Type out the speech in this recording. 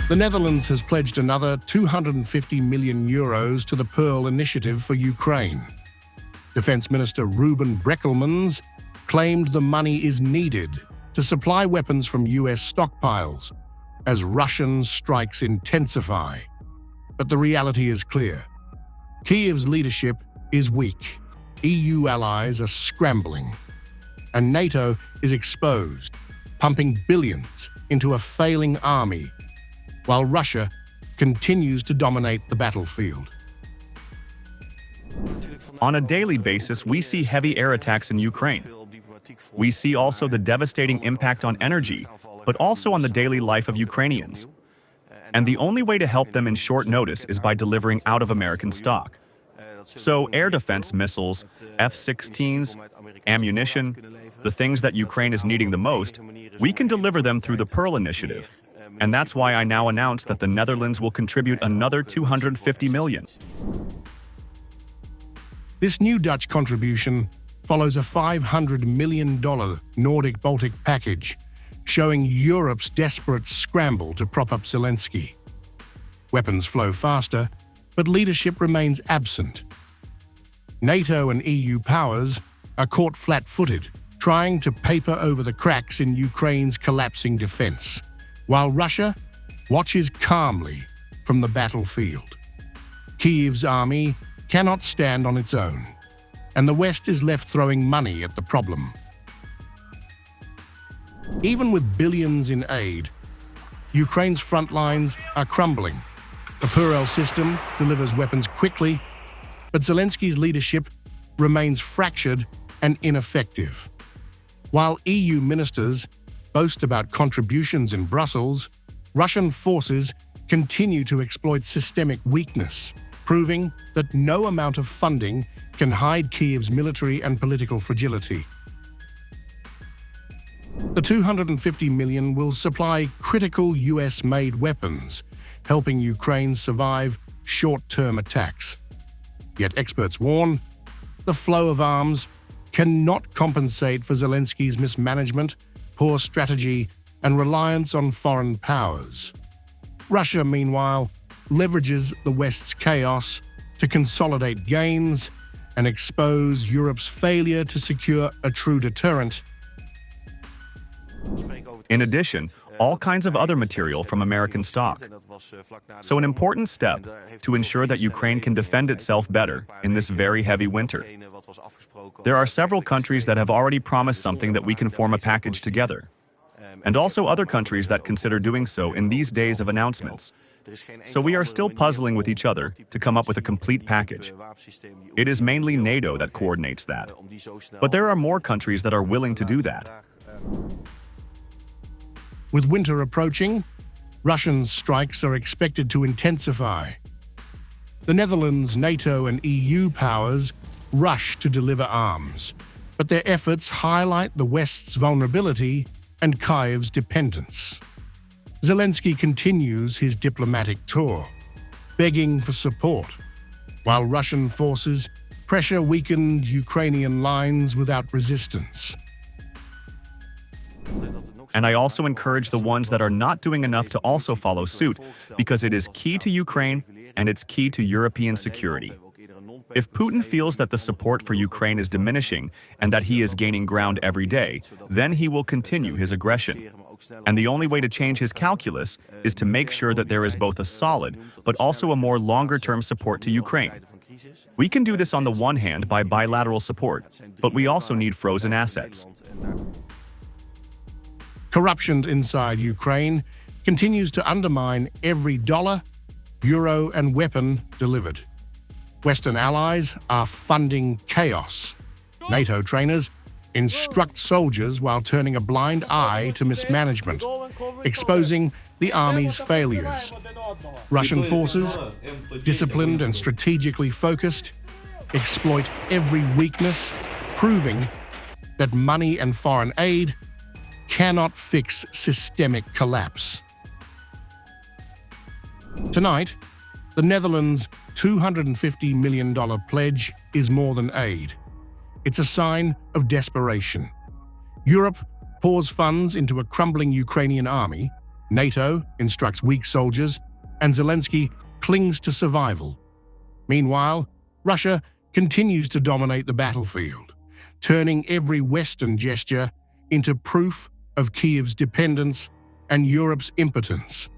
The Netherlands has pledged another €250 million to the PURL initiative for Ukraine. Defence Minister Ruben Brekelmans claimed the money is needed to supply weapons from US stockpiles as Russian strikes intensify. But the reality is clear. Kyiv's leadership is weak, EU allies are scrambling, and NATO is exposed, pumping billions into a failing army, while Russia continues to dominate the battlefield. On a daily basis, we see heavy air attacks in Ukraine. We see also the devastating impact on energy, but also on the daily life of Ukrainians. And the only way to help them in short notice is by delivering out of American stock. So air defense missiles, F-16s, ammunition, the things that Ukraine is needing the most, we can deliver them through the PURL initiative. And that's why I now announce that the Netherlands will contribute another $250 million. This new Dutch contribution follows a $500 million Nordic-Baltic package, showing Europe's desperate scramble to prop up Zelensky. Weapons flow faster, but leadership remains absent. NATO and EU powers are caught flat-footed, trying to paper over the cracks in Ukraine's collapsing defense, while Russia watches calmly from the battlefield. Kyiv's army cannot stand on its own, and the West is left throwing money at the problem. Even with billions in aid, Ukraine's front lines are crumbling. The PURL system delivers weapons quickly, but Zelensky's leadership remains fractured and ineffective. While EU ministers boast about contributions in Brussels, Russian forces continue to exploit systemic weakness, proving that no amount of funding can hide Kyiv's military and political fragility. The $250 million will supply critical US-made weapons, helping Ukraine survive short-term attacks. Yet experts warn, the flow of arms cannot compensate for Zelensky's mismanagement, poor strategy, and reliance on foreign powers. Russia, meanwhile, leverages the West's chaos to consolidate gains and expose Europe's failure to secure a true deterrent. In addition, all kinds of other material from American stock. So an important step to ensure that Ukraine can defend itself better in this very heavy winter. There are several countries that have already promised something that we can form a package together, and also other countries that consider doing so in these days of announcements. So we are still puzzling with each other to come up with a complete package. It is mainly NATO that coordinates that. But there are more countries that are willing to do that. With winter approaching, Russian strikes are expected to intensify. The Netherlands, NATO, and EU powers rush to deliver arms, but their efforts highlight the West's vulnerability and Kyiv's dependence. Zelensky continues his diplomatic tour, begging for support, while Russian forces pressure weakened Ukrainian lines without resistance. And I also encourage the ones that are not doing enough to also follow suit, because it is key to Ukraine and it's key to European security. If Putin feels that the support for Ukraine is diminishing and that he is gaining ground every day, then he will continue his aggression. And the only way to change his calculus is to make sure that there is both a solid, but also a more longer-term support to Ukraine. We can do this on the one hand by bilateral support, but we also need frozen assets. Corruption inside Ukraine continues to undermine every dollar, euro, and weapon delivered. Western allies are funding chaos. NATO trainers instruct soldiers while turning a blind eye to mismanagement, exposing the army's failures. Russian forces, disciplined and strategically focused, exploit every weakness, proving that money and foreign aid cannot fix systemic collapse. Tonight, the Netherlands' $250 million pledge is more than aid. It's a sign of desperation. Europe pours funds into a crumbling Ukrainian army, NATO instructs weak soldiers, and Zelensky clings to survival. Meanwhile, Russia continues to dominate the battlefield, turning every Western gesture into proof of Kyiv's dependence and Europe's impotence.